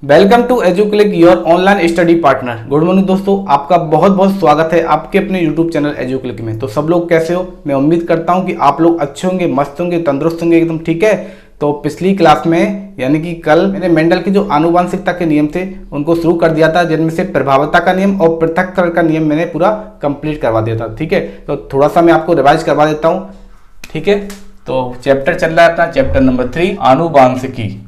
Welcome to Educlick your online study partner. Good morning दोस्तों, आपका बहुत बहुत स्वागत है आपके अपने यूट्यूब चैनल एजुक्लिक में। तो सब लोग कैसे हो? मैं उम्मीद करता हूं कि आप लोग अच्छे होंगे, मस्त होंगे, तंदुरुस्त होंगे, एकदम ठीक है। तो पिछली क्लास में यानी कि कल मैंने मेंडल के जो आनुवांशिकता के नियम थे उनको शुरू कर दिया था, जिनमें से प्रभावता का नियम और पृथक्करण का नियम मैंने पूरा कंप्लीट करवा दिया था। ठीक है, तो थोड़ा सा मैं आपको रिवाइज करवा देता हूँ। ठीक है, तो चैप्टर चल रहा है अपना चैप्टर नंबर 3 आनुवांशिकी।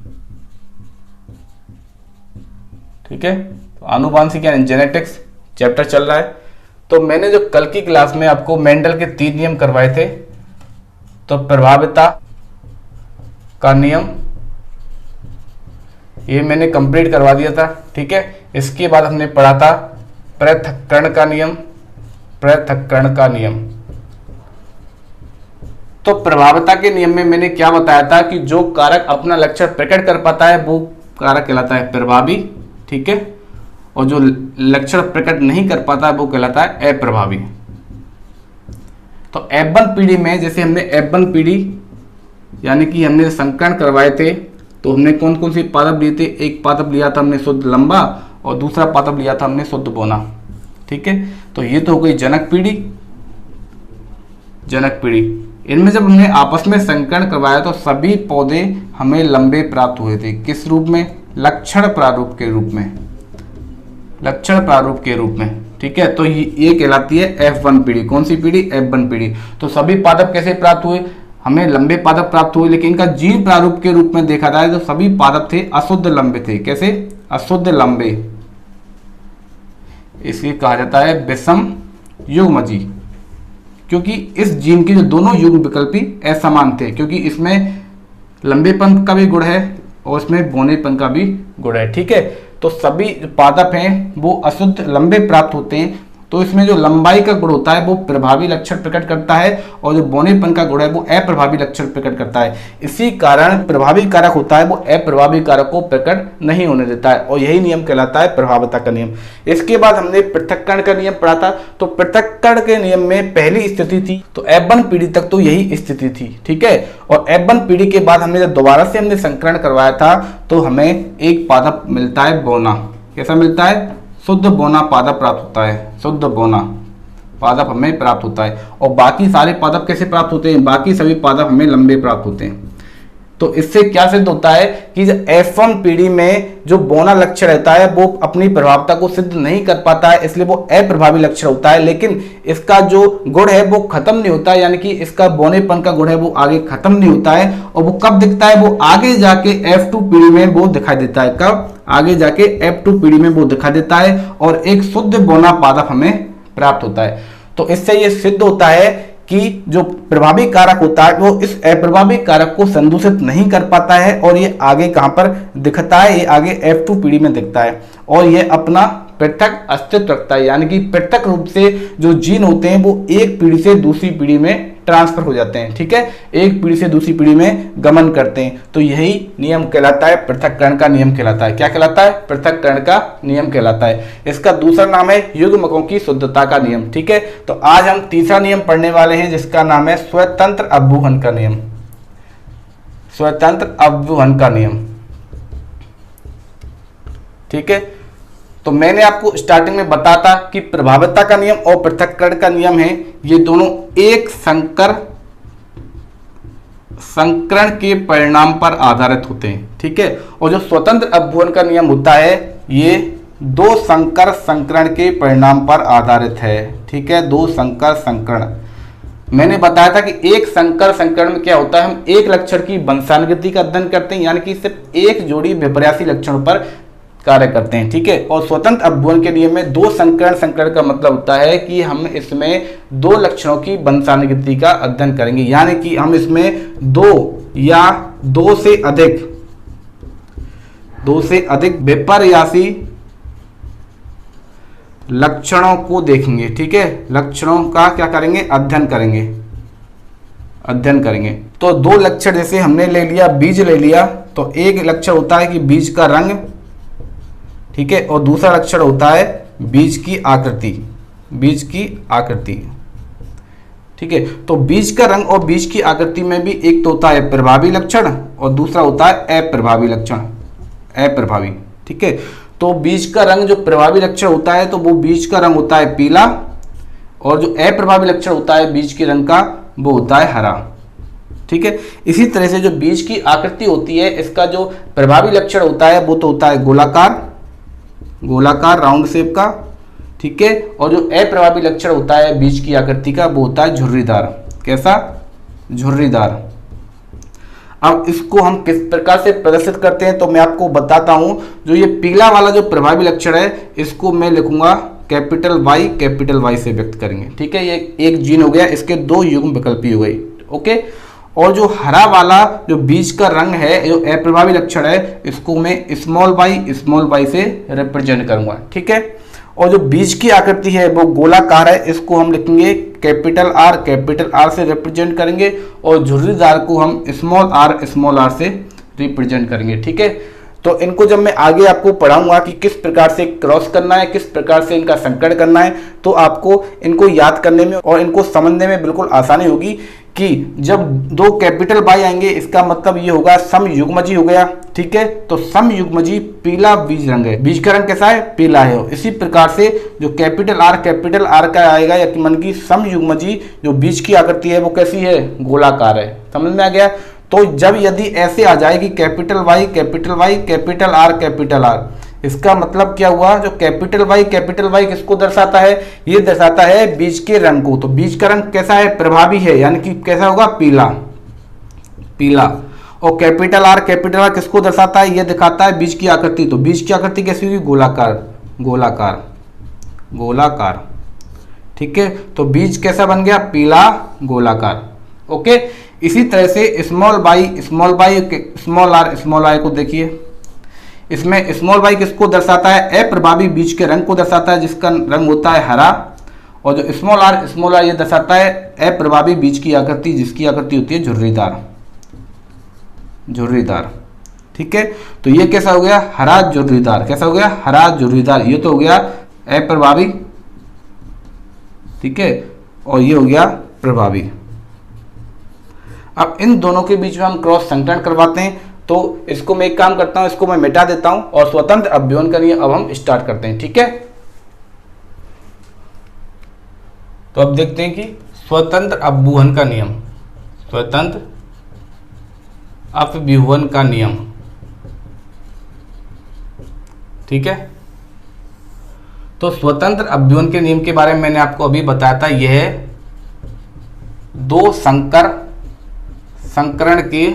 ठीक है, तो आनुवांशिकी यानी जेनेटिक्स चैप्टर चल रहा है। तो मैंने जो कल की क्लास में आपको मेंडल के 3 नियम करवाए थे, तो प्रभावता का नियम ये मैंने कंप्लीट करवा दिया था। ठीक है, इसके बाद हमने पढ़ा था पृथक्करण का नियम। पृथक्करण का नियम, तो प्रभावता के नियम में मैंने क्या बताया था कि जो कारक अपना लक्षण प्रकट कर पाता है वो कारक कहलाता है प्रभावी। ठीक है, और जो लक्षण प्रकट नहीं कर पाता है वो कहलाता है अप्रभावी। तो F1 पीढ़ी में जैसे हमने F1 पीढ़ी यानी कि हमने संकरण करवाए थे, तो हमने कौन कौन से पादप लिए थे? एक पादप लिया था हमने शुद्ध लंबा और दूसरा पादप लिया था हमने शुद्ध बोना। ठीक है, तो ये तो हो गई जनक पीढ़ी। जनक पीढ़ी, इनमें जब हमने आपस में संकरण करवाया तो सभी पौधे हमें लंबे प्राप्त हुए थे। किस रूप में? लक्षण प्रारूप के रूप में। लक्षण प्रारूप के रूप में। ठीक है, तो ये कहलाती है F1 पीढ़ी। कौन सी पीढ़ी? F1 पीढ़ी। तो सभी पादप कैसे प्राप्त हुए? हमें लंबे पादप प्राप्त हुए, लेकिन इनका जीव प्रारूप के रूप में देखा जाए तो सभी पादप थे अशुद्ध लंबे थे। कैसे? अशुद्ध लंबे। इसे कहा जाता है विषम युग्मजी, क्योंकि इस जीन के जो दोनों युग्म विकल्पी असमान थे, क्योंकि इसमें लंबेपन का भी गुण है और इसमें बौनेपन का भी गुण है। ठीक है, तो सभी पादप हैं वो अशुद्ध लंबे प्राप्त होते हैं, तो इसमें जो लंबाई का गुण होता है वो प्रभावी लक्षण प्रकट करता है और जो बौनेपन का गुण है वो अप्रभावी लक्षण प्रकट करता है। इसी कारण प्रभावी कारक होता है वो अप्रभावी कारक को प्रकट नहीं होने देता है, और यही नियम कहलाता है प्रभावता का नियम। इसके बाद हमने पृथक्करण का नियम पढ़ा था। तो पृथक्करण के नियम में पहली स्थिति थी, तो F1 पीढ़ी तक तो यही स्थिति थी। ठीक है, और F1 पीढ़ी के बाद हमने जब दोबारा से हमने संकरण करवाया था तो हमें एक पादप मिलता है बोना। कैसा मिलता है? शुद्ध बोना पादप प्राप्त होता है। शुद्ध बोना पादप हमें प्राप्त होता है, और बाकी सारे पादप कैसे प्राप्त होते हैं? बाकी सभी पादप हमें लंबे प्राप्त होते हैं। तो इससे क्या सिद्ध होता है कि F1 पीढ़ी में जो बोना लक्षण रहता है वो अपनी प्रभावता को सिद्ध नहीं कर पाता है, इसलिए वो अप्रभावी लक्षण होता है। लेकिन इसका जो गुण है वो खत्म नहीं होता है, यानी कि इसका बौनेपन का गुण है वो आगे खत्म नहीं होता है, और वो कब दिखता है? वो आगे जाके F2 पीढ़ी में वो दिखाई देता है। कब? आगे जाके F2 पीढ़ी में वो दिखा देता है और एक शुद्ध बोना पादप हमें प्राप्त होता है। तो इससे ये सिद्ध होता है कि जो प्रभावी कारक होता है वो इस अप्रभावी कारक को संदूषित नहीं कर पाता है, और ये आगे कहां पर दिखता है? ये आगे F2 पीढ़ी में दिखता है, और ये अपना पृथक अस्तित्व रखता है, यानी कि पृथक रूप से जो जीन होते हैं वो एक पीढ़ी से दूसरी पीढ़ी में ट्रांसफर हो जाते हैं। ठीक है, एक पीढ़ी से दूसरी पीढ़ी में गमन करते हैं। तो यही नियम कहलाता है पृथक्करण का नियम कहलाता है। क्या कहलाता है? पृथक्करण का नियम कहलाता है। इसका दूसरा नाम है युग्मकों की शुद्धता का नियम। ठीक है, तो आज हम तीसरा नियम पढ़ने वाले हैं जिसका नाम है स्वतंत्र अववहन का नियम। स्वतंत्र अववहन का नियम। ठीक है, तो मैंने आपको स्टार्टिंग में बताया था कि प्रभावता का नियम और पृथक्करण का नियम है, ये दोनों एक संकरण के परिणाम पर आधारित होते हैं। ठीक है, और जो स्वतंत्र अववहन का नियम होता है ये दो संकर संकरण के परिणाम पर आधारित है। ठीक है, दो संकर संकरण। मैंने बताया था कि एक संकर संकरण में क्या होता है? हम एक लक्षण की वंशानुगति का अध्ययन करते हैं, यानी कि सिर्फ एक जोड़ी विपर्यासी लक्षणों पर कार्य करते हैं। ठीक है, और स्वतंत्र अववहन के नियम में दो संकरण संकरण का मतलब होता है कि हम इसमें दो लक्षणों की वंशानुगति का अध्ययन करेंगे, यानी कि हम इसमें दो या दो से अधिक विपर्यासी लक्षणों को देखेंगे। ठीक है, लक्षणों का क्या करेंगे? अध्ययन करेंगे। तो दो लक्षण जैसे हमने ले लिया, बीज ले लिया, तो एक लक्षण होता है कि बीज का रंग। ठीक है, और दूसरा लक्षण होता है बीज की आकृति। ठीक है, तो बीज का रंग और बीज की आकृति में भी एक तो होता है प्रभावी लक्षण और दूसरा होता है अप्रभावी लक्षण। अप्रभावी। ठीक है। तो बीज का रंग जो प्रभावी लक्षण होता है तो वो बीज का रंग होता है पीला, और जो अप्रभावी लक्षण होता है बीज के रंग का वो होता है हरा। ठीक है। इसी तरह से जो बीज की आकृति होती है, इसका जो प्रभावी लक्षण होता है वो तो होता है गोलाकार, गोलाकार राउंड शेप का। ठीक है। और जो अप्रभावी लक्षण होता है बीज की आकृति का वो होता है झुर्रीदार। कैसा? झुर्रीदार। अब इसको हम किस प्रकार से प्रदर्शित करते हैं तो मैं आपको बताता हूं। जो ये पीला वाला जो प्रभावी लक्षण है इसको मैं लिखूंगा कैपिटल वाई से व्यक्त करेंगे। ठीक है। ये एक जीन हो गया, इसके दो युग्म विकल्पी हो गई। ओके। और जो हरा वाला जो बीज का रंग है, जो अप्रभावी लक्षण है, इसको मैं स्मॉल वाई से रिप्रेजेंट करूंगा। ठीक है। और जो बीज की आकृति है वो गोलाकार है, इसको हम लिखेंगे कैपिटल आर से रिप्रेजेंट करेंगे, और झुर्रीदार को हम स्मॉल आर से रिप्रेजेंट करेंगे। ठीक है। तो इनको जब मैं आगे आपको पढ़ाऊंगा कि किस प्रकार से क्रॉस करना है, किस प्रकार से इनका संकरण करना है, तो आपको इनको याद करने में और इनको समझने में बिल्कुल आसानी होगी कि जब दो कैपिटल वाई आएंगे इसका मतलब ये होगा समयुग्मजी हो गया। ठीक है। तो समयुग्मजी पीला बीज रंग है, बीज का रंग कैसा है? पीला है। इसी प्रकार से जो कैपिटल आर का आएगा या कि मन की समयुग्मजी जो बीज की आकृति है वो कैसी है? गोलाकार है। समझ में आ गया? तो जब यदि ऐसे आ जाए कि कैपिटल वाई कैपिटल आर, इसका मतलब क्या हुआ? जो कैपिटल वाई किसको दर्शाता है? ये दर्शाता है बीज के रंग को। तो बीज का रंग कैसा है? प्रभावी है, यानी कि कैसा होगा? पीला। और कैपिटल आर किसको दर्शाता है? ये दिखाता है बीज की आकृति। तो बीज की आकृति कैसी होगी? गोलाकार। ठीक है। तो बीज कैसा बन गया? पीला गोलाकार। ओके। इसी तरह से स्मॉल आर को देखिए। इसमें स्मॉल वाई किसको दर्शाता है? अप्रभावी बीज के रंग को दर्शाता है, जिसका रंग होता है हरा। और जो स्मॉल आर ये दर्शाता है अप्रभावी बीज की आकृति, जिसकी आकृति होती है झुर्रीदार। ठीक है। तो ये कैसा हो गया? हरा झुर्रीदार। कैसा हो गया? हरा झुर्रीदार। ये तो हो गया अप्रभावी। ठीक है। और ये हो गया प्रभावी। अब इन दोनों के बीच में हम क्रॉस संकरण करवाते हैं। तो इसको मैं एक काम करता हूं, इसको मैं मिटा देता हूं और स्वतंत्र अभ्युहन का नियम अब हम स्टार्ट करते हैं। ठीक है। तो अब देखते हैं कि स्वतंत्र अभ्युहन का नियम। ठीक है। तो स्वतंत्र अभ्युहन के नियम के बारे में मैंने आपको अभी बताया था। यह दो संकरण के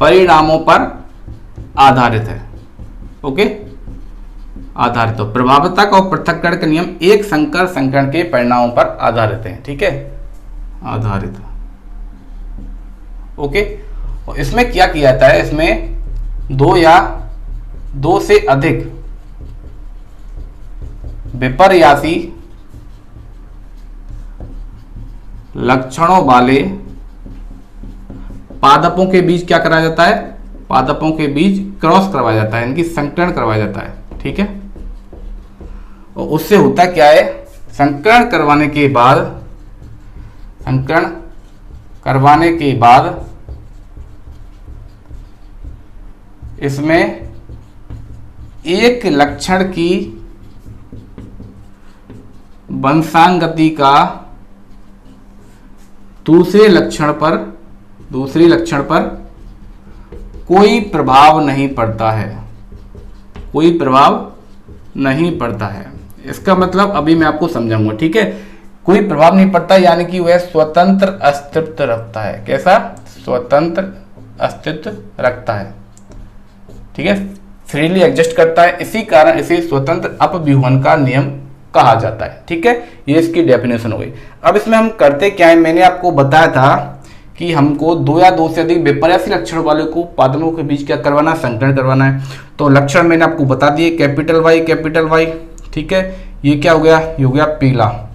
परिणामों पर आधारित है। ओके। आधारित। तो प्रभावतक और पृथक्करण के नियम एक संकरण के परिणामों पर आधारित है। ठीक है। आधारित। ओके। और इसमें क्या किया जाता है? इसमें दो से अधिक विपर्यासी लक्षणों वाले पादपों के बीच क्या कराया जाता है? पादपों के बीच क्रॉस करवाया जाता है, इनकी संकरण करवाया जाता है। ठीक है। और उससे होता क्या है? संकरण करवाने के बाद इसमें एक लक्षण की वंशांगति का दूसरे लक्षण पर कोई प्रभाव नहीं पड़ता है। इसका मतलब अभी मैं आपको समझाऊंगा। ठीक है। कोई प्रभाव नहीं पड़ता यानी कि वह स्वतंत्र अस्तित्व रखता है। कैसा? स्वतंत्र अस्तित्व रखता है। ठीक है। फ्रीली एग्जिस्ट करता है, इसी कारण इसे स्वतंत्र अपव्यूहन का नियम कहा जाता है। ठीक है। ये इसकी डेफिनेशन हो गई। अब इसमें हम करते क्या है? मैंने आपको बताया था कि हमको दो या दो से अधिक विपर्यासी लक्षण वाले को पादपों के बीच क्या करवाना? संकरण करवाना है। तो लक्षण मैंने आपको बता दिए, कैपिटल वाई। ठीक है। ये क्या हो गया? ये हो गया पीला।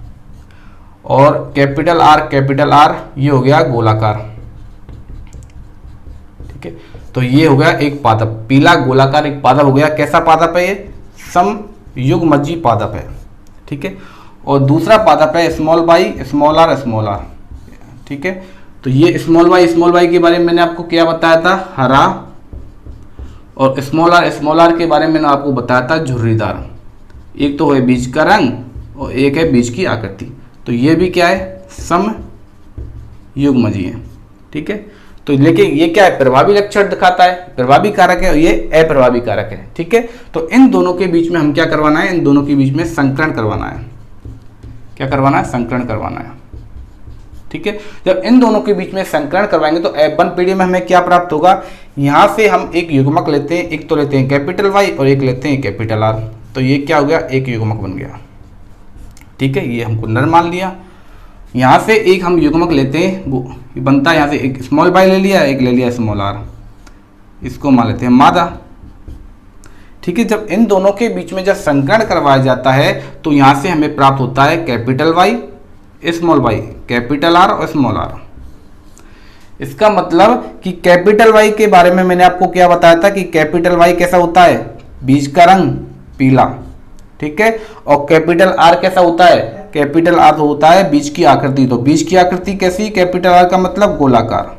और कैपिटल आर ये हो गया गोलाकार। ठीक है। तो ये हो गया एक पादप, पीला गोलाकार एक पादप हो गया। कैसा पादप है? ये समयुग्मजी पादप है। ठीक है। और दूसरा पादप है स्मॉल आर। ठीक है। तो ये स्मॉल वाई के बारे में मैंने आपको क्या बताया था? हरा। और स्मॉल आर के बारे में मैंने आपको बताया था झुर्रीदार। एक तो है बीज का रंग और एक है बीज की आकृति। तो ये भी क्या है, सम युग्मजीय है, ठीक है। तो लेकिन ये क्या है, प्रभावी लक्षण दिखाता है, प्रभावी कारक है, और ये अप्रभावी कारक है, ठीक है। तो इन दोनों के बीच में हम क्या करवाना है, इन दोनों के बीच में संकरण करवाना है। क्या करवाना है, संकरण करवाना है, ठीक है। जब इन दोनों के बीच में संकरण करवाएंगे तो F1 पीढ़ी में हमें क्या प्राप्त होगा, यहां से हम एक युग्मक लेते हैं, एक तो लेते हैं कैपिटल Y और एक लेते हैं कैपिटल R। तो ये क्या हो गया, एक युग्मक बन गया, ठीक है। ये हमको नर मान लिया। यहाँ से एक हम युग्मक लेते हैं, वो बनता है यहाँ से एक स्मॉल बाई ले लिया, एक ले लिया स्मॉल आर, इसको मान लेते हैं मादा, ठीक है। जब इन दोनों के बीच में जब संकरण करवाया जाता है तो यहाँ से हमें प्राप्त होता है capital Y small Y, capital R और स्मॉल आर। इसका मतलब कि कैपिटल वाई के बारे में मैंने आपको क्या बताया था कि कैपिटल वाई कैसा होता है, बीज का रंग पीला, ठीक है। और कैपिटल आर कैसा होता है, कैपिटल आर होता है बीज की आकृति। तो बीज की आकृति कैसी, कैपिटल आर का मतलब गोलाकार।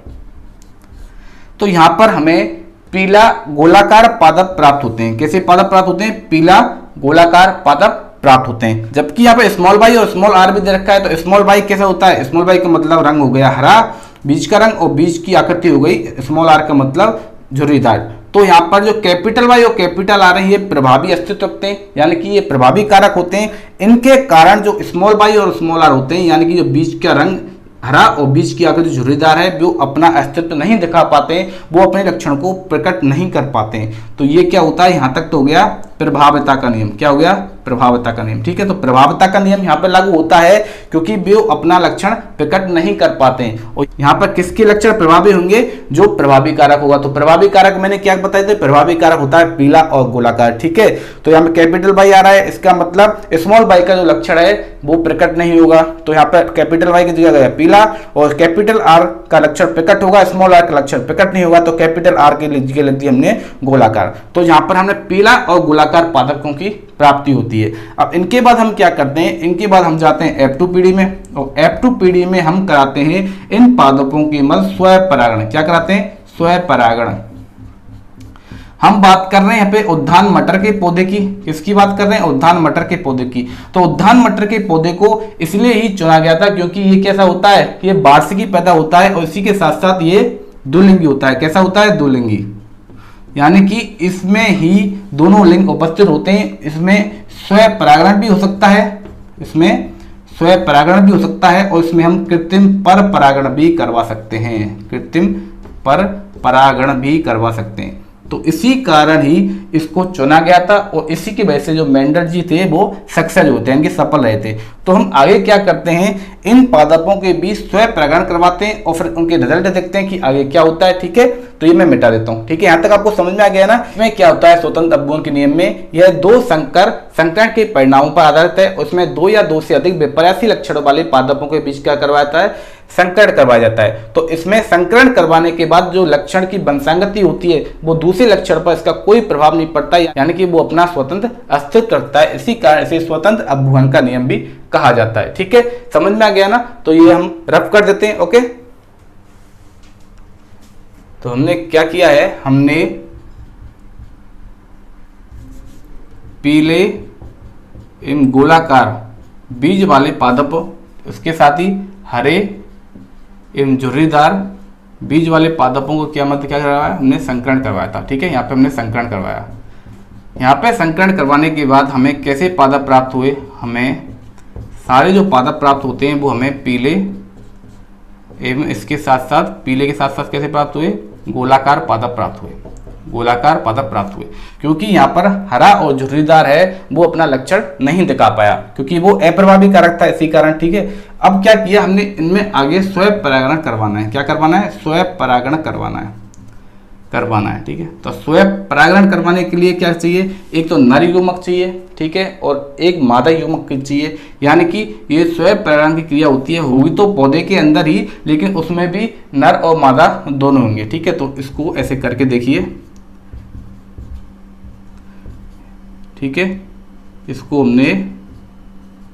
तो यहां पर हमें पीला गोलाकार पादप प्राप्त होते हैं। कैसे पादप प्राप्त होते हैं, पीला गोलाकार पादप प्राप्त होते हैं। जबकि यहाँ पे स्मॉल बाई और स्मॉल आर भी दे रखा है। तो स्मॉल बाई कैसा होता है, स्मॉल बाई का मतलब रंग हो गया हरा, बीज का रंग, और बीज की आकृति हो गई स्मॉल आर का मतलब झुर्रीदार। तो यहाँ पर जो कैपिटल वाई और कैपिटल आर है ये प्रभावी अस्तित्व रखते हैं, यानी कि ये प्रभावी कारक होते हैं। इनके कारण जो स्मॉल वाई और स्मॉल आर होते हैं, यानी कि जो बीज का रंग हरा और बीज की आकृति झुर्रीदार है, वो अपना अस्तित्व नहीं दिखा पाते हैं, वो अपने लक्षण को प्रकट नहीं कर पाते हैं। तो ये क्या होता है, यहाँ तक तो हो गया प्रभावता का नियम। क्या हो गया, प्रभावता का नियम, ठीक है। तो प्रभावता का नियम यहाँ पर लागू होता है क्योंकि वे अपना लक्षण प्रकट नहीं कर पाते हैं। और यहाँ पर किसके लक्षण प्रभावी होंगे, जो प्रभावी कारक होगा। तो प्रभावी कारक मैंने क्या बताया था, प्रभावी कारक होता है पीला और गोलाकार, ठीक है। तो यहाँ पे कैपिटल बाई आ रहा है, इसका मतलब स्मॉल बाई का जो लक्षण है वो प्रकट नहीं होगा। तो यहाँ पर कैपिटल बाई की जगह गया पीला, और कैपिटल आर का लक्षण प्रकट होगा, स्मॉल आर का लक्षण प्रकट नहीं होगा। तो कैपिटल आर के लिए लिख दी हमने गोलाकार। तो यहाँ पर हमने पीला और गोलाकार पादपों की प्राप्ति होती है। अब इनके बाद हम क्या करते हैं, इनके बाद हम जाते हैं F2 पीढ़ी में, और F2 पीढ़ी में हम कराते हैं इन पादपों के मल स्वपरागण। क्या कराते हैं, स्वपरागण। हम बात कर रहे हैं यहाँ पे उद्यान मटर के पौधे की। किसकी बात कर रहे हैं, उद्यान मटर के पौधे की। तो उद्यान मटर के पौधे को इसलिए ही चुना गया था क्योंकि ये कैसा होता है, ये वार्षिकी पैदा होता है और इसी के साथ साथ ये द्विलिंगी होता है। कैसा होता है, द्विलिंगी, यानी कि इसमें ही दोनों लिंग उपस्थित होते हैं। इसमें स्वपरागण भी हो सकता है, इसमें स्वपरागण भी हो सकता है, और इसमें हम कृत्रिम पर परागण भी करवा सकते हैं, कृत्रिम पर परागण भी करवा सकते हैं। तो इसी कारण ही इसको चुना गया था, और इसी की वजह से जो मेंडल जी थे वो सक्सेस होते हैं, सफल रहे थे। तो हम आगे क्या करते हैं, इन पादपों के बीच स्वपरागण करवाते हैं और फिर उनके रिजल्ट देखते हैं कि आगे क्या होता है, ठीक है। तो ये मैं मिटा देता हूं, ठीक है। यहां तक आपको समझ में आ गया ना। इसमें क्या होता है, स्वतंत्र अपभ्रंश के नियम में यह दो संकरण के परिणामों पर आधारित है। उसमें दो या दो से अधिक विपर्यासी लक्षणों वाले पादपों के बीच क्या करवाता है, संकरण करवाया जाता है। तो इसमें संकरण करवाने के बाद जो लक्षण की वंशागति होती है वो दूसरे लक्षण पर इसका कोई प्रभाव नहीं पड़ता, यानी कि वो अपना स्वतंत्र अस्तित्व रखता है। इसी कारण इसे स्वतंत्र अपभ्रंश का नियम भी कहा जाता है, ठीक है। समझ में आ गया ना। तो ये हम रफ कर देते हैं, ओके। तो हमने क्या किया है, हमने पीले एवं गोलाकार बीज वाले पादप, उसके साथ ही हरे एवं झुर्रीदार बीज वाले पादपों को क्या करवाया, हमने संकरण करवाया था, ठीक है। यहाँ पे हमने संकरण करवाया। यहाँ पे संकरण करवाने के बाद हमें कैसे पादप प्राप्त हुए, हमें सारे जो पादप प्राप्त होते हैं वो हमें पीले एवं इसके साथ साथ पीले के साथ साथ कैसे प्राप्त हुए, गोलाकार पादप प्राप्त हुए, गोलाकार पादप प्राप्त हुए। क्योंकि यहाँ पर हरा और झुर्रीदार है वो अपना लक्षण नहीं दिखा पाया क्योंकि वो अप्रभावी कारक था, इसी कारण, ठीक है। अब क्या किया हमने, इनमें आगे स्वपरागण करवाना है। क्या करवाना है, स्वपरागण करवाना है, ठीक है। तो स्वपरागण करवाने के लिए क्या चाहिए, एक तो नर युग्मक चाहिए, ठीक है, और एक मादा युग्मक चाहिए। यानी कि ये स्वपरागण की क्रिया होती है, होगी तो पौधे के अंदर ही, लेकिन उसमें भी नर और मादा दोनों होंगे, ठीक है। तो इसको ऐसे करके देखिए, ठीक है। इसको हमने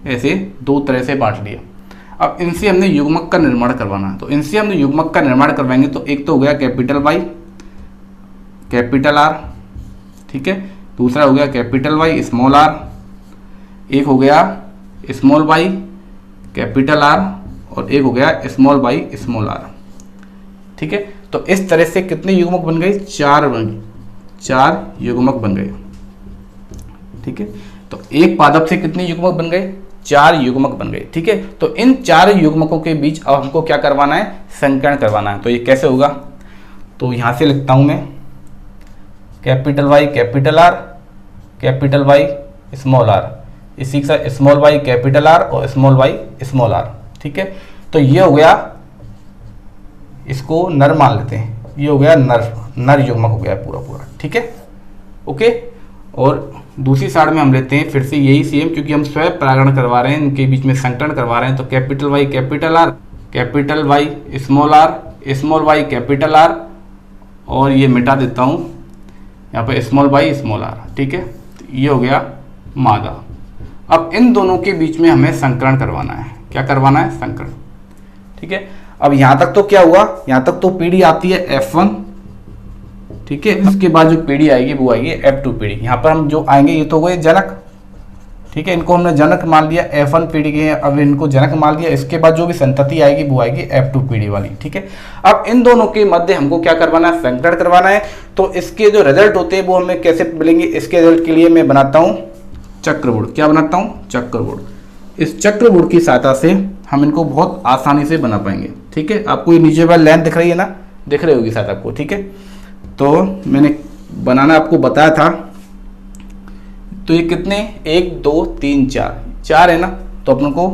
ऐसे दो तरह से बांट लिया। अब इनसे हमने युग्मक का निर्माण करवाना है। तो इनसे हमने युग्मक का निर्माण करवाएंगे। तो एक तो हो गया कैपिटल वाई, कैपिटल आर, ठीक है। दूसरा हो गया कैपिटल वाई स्मॉल आर, एक हो गया स्मॉल वाई कैपिटल आर, और एक हो गया स्मॉल वाई स्मॉल आर, ठीक है। तो इस तरह से कितने युग्मक बन गए, 4 युग्मक बन गए, ठीक है। तो एक पादप से कितने युग्मक बन गए, 4 युग्मक बन गए, ठीक है। तो इन 4 युग्मकों के बीच अब हमको क्या करवाना है, संकरण करवाना है। तो ये कैसे होगा, तो यहां से लिखता हूं मैं capital Y capital R, capital Y small R, इसी के साथ स्मॉल वाई कैपिटल आर और स्मॉल वाई स्मॉल आर, ठीक है। तो ये हो गया, इसको नर मान लेते हैं, ये हो गया नर युग्मक हो गया पूरा पूरा, ठीक है, ओके। और दूसरी साइड में हम लेते हैं फिर से यही सेम, क्योंकि हम स्वयं परागण करवा रहे हैं, इनके बीच में संकरण करवा रहे हैं। तो capital Y capital R, capital Y small R, small Y capital R, और ये मिटा देता हूं यहाँ पे स्मॉल वाई स्मॉल आर, ठीक है। तो ये हो गया मादा। अब इन दोनों के बीच में हमें संकरण करवाना है, क्या करवाना है, संकरण, ठीक है। अब यहां तक तो क्या हुआ, यहां तक तो पीढ़ी आती है F1, ठीक है। इसके बाद जो पीढ़ी आएगी वो आएगी F2 पीढ़ी। यहाँ पर हम जो आएंगे ये तो गए जनक, ठीक है, इनको हमने जनक मान लिया, F1 पीढ़ी के, अब इनको जनक मान लिया। इसके बाद जो भी संतति आएगी वो आएगी F2 पीढ़ी वाली, ठीक है। अब इन दोनों के मध्य हमको क्या करवाना है, संकरण करवाना है। तो इसके जो रिजल्ट होते हैं वो हमें कैसे मिलेंगे, इसके रिजल्ट के लिए मैं बनाता हूँ चक्रवुड, क्या बनाता हूँ, चक्रवुड। इस चक्रवुड की सहायता से हम इनको बहुत आसानी से बना पाएंगे, ठीक है। आपको ये नीचे वाली लाइन दिख रही है ना, दिख रही होगी शायद आपको, ठीक है। तो मैंने बनाना आपको बताया था। तो ये कितने, 1 2 3 4 है ना, तो अपन को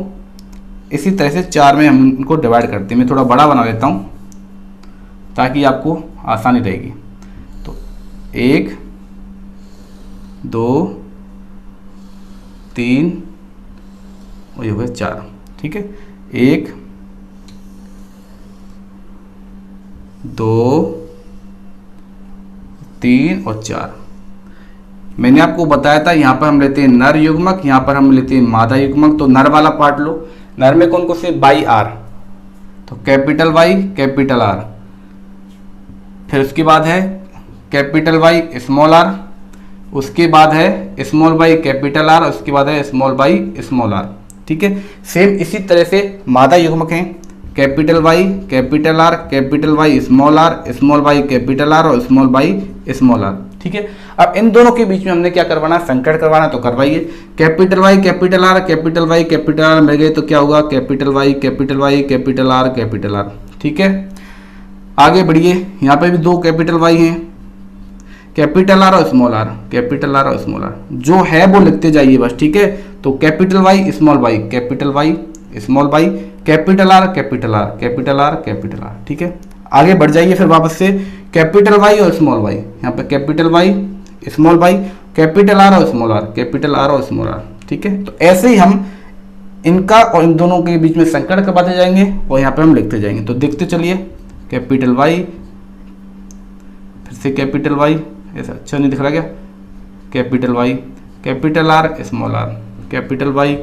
इसी तरह से 4 में हम इनको डिवाइड करते हैं। मैं थोड़ा बड़ा बना लेता हूँ ताकि आपको आसानी रहेगी। तो 1 2 3 और ये हो गया 4, ठीक है। 1 2 3 और 4। मैंने आपको बताया था यहाँ पर हम लेते हैं नर युग्मक, यहाँ पर हम लेते हैं मादा युग्मक। तो नर वाला पार्ट लो, नर में कौन कौन से, बाई आर, तो कैपिटल वाई कैपिटल आर, फिर उसके बाद है कैपिटल वाई स्मॉल आर, उसके बाद है स्मॉल वाई कैपिटल आर, उसके बाद है स्मॉल वाई स्मॉल आर, ठीक है। सेम इसी तरह से मादा युग्मक हैं, capital Y capital R, capital Y small R, small Y capital R और स्मॉल वाई स्मॉल आर, ठीक है। अब इन दोनों के बीच में हमने क्या करवाना है, संकरण करवाना, तो करवाइए। Capital Y capital R, capital Y capital R मिल गए तो क्या होगा, capital Y capital Y capital R, ठीक है। आगे बढ़िए, यहाँ पे भी 2 कैपिटल वाई हैं, कैपिटल आर और स्मॉल आर, कैपिटल आर और स्मॉल आर, जो है वो लिखते जाइए बस, ठीक है। तो capital Y small Y, capital Y small Y, capital R capital R capital R capital R, ठीक है। आगे बढ़ जाइए फिर वापस से, कैपिटल वाई और स्मॉल वाई, यहाँ पे capital Y small Y, capital R और स्मॉल आर, कैपिटल आर और स्मॉल आर, ठीक है। तो ऐसे ही हम इनका और इन दोनों के बीच में संकरण करवाते जाएंगे और यहाँ पे हम लिखते जाएंगे। तो देखते चलिए, कैपिटल वाई, फिर से कैपिटल वाई, ऐसा अच्छा नहीं दिख रहा क्या, capital Y capital R small R, capital Y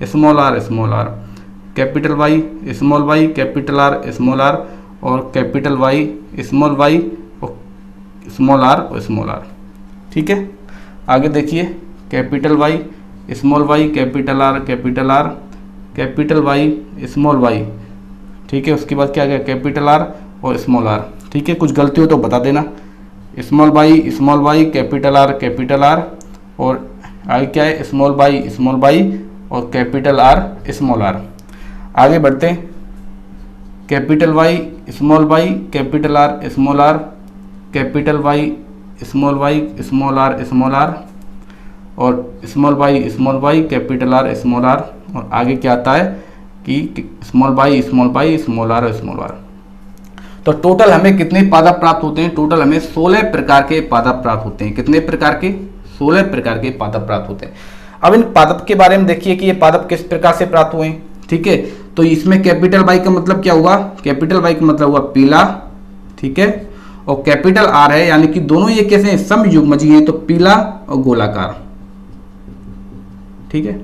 small R, capital Y capital R small R, और कैपिटल वाई और स्मॉल आर, ठीक है। आगे देखिए, capital Y small Y capital R capital Y small Y, ठीक है। उसके बाद क्या गया, कैपिटल आर और स्मॉल आर, ठीक है। कुछ गलती हो तो बता देना, स्मॉल वाई कैपिटल आर और आगे क्या है, स्मॉल वाई और कैपिटल आर स्मॉल आर। आगे बढ़ते हैं, capital Y small capital R capital Y small R और small Y capital R small R, और आगे क्या आता है कि स्मॉल वाई स्मॉल आर। तो टोटल हमें कितने पादप प्राप्त होते हैं, टोटल हमें 16 प्रकार के पादप प्राप्त होते हैं। कितने प्रकार के, 16 प्रकार के पादप प्राप्त होते हैं। अब इन पादप के बारे में देखिए कि ये पादप किस प्रकार से प्राप्त हुए हैं, ठीक है। तो इसमें कैपिटल वाई का मतलब क्या हुआ, कैपिटल वाई का मतलब हुआ पीला, ठीक है। और कैपिटल आर है, यानी कि दोनों ये कैसे हैं, समयुग्मजी हैं, तो पीला और गोलाकार, ठीक है।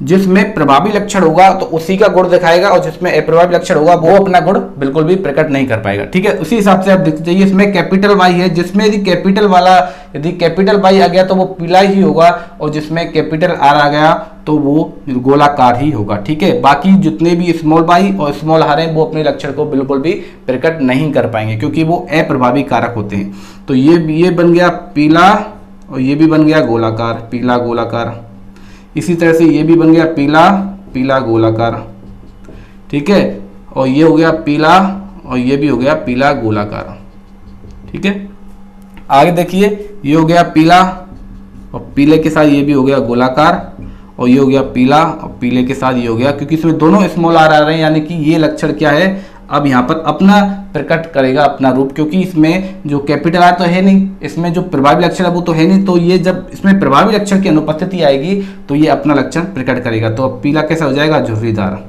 जिसमें प्रभावी लक्षण होगा तो उसी का गुण दिखाएगा, और जिसमें अप्रभावी लक्षण होगा वो अपना गुण बिल्कुल भी प्रकट नहीं कर पाएगा। ठीक है, उसी हिसाब से आप देखते जाइए, इसमें कैपिटल वाई है, जिसमें यदि कैपिटल वाई आ गया तो वो पीला ही होगा, और जिसमें कैपिटल आर आ गया तो वो गोलाकार ही होगा। ठीक है, बाकी जितने भी स्मॉल वाई और स्मॉल आर हैं वो अपने लक्षण को बिल्कुल भी प्रकट नहीं कर पाएंगे, क्योंकि वो अप्रभावी कारक होते हैं। तो ये बन गया पीला, और ये भी बन गया गोलाकार, पीला गोलाकार। इसी तरह से ये भी बन गया पीला, पीला गोलाकार। ठीक है, और ये हो गया पीला, और ये भी हो गया पीला गोलाकार। ठीक है, आगे देखिए, ये हो गया पीला, और पीले के साथ ये भी हो गया गोलाकार, और ये हो गया पीला, और पीले के साथ ये हो गया, क्योंकि इसमें दोनों स्मॉल आर आ रहे हैं, यानी कि ये लक्षण क्या है, अब यहाँ पर अपना प्रकट करेगा अपना रूप, क्योंकि इसमें जो कैपिटल आर तो है नहीं, इसमें जो प्रभावी लक्षण है वो तो है नहीं, तो ये जब इसमें प्रभावी लक्षण की अनुपस्थिति आएगी तो ये अपना लक्षण प्रकट करेगा। तो अब पीला कैसा हो जाएगा, झुर्रीदार।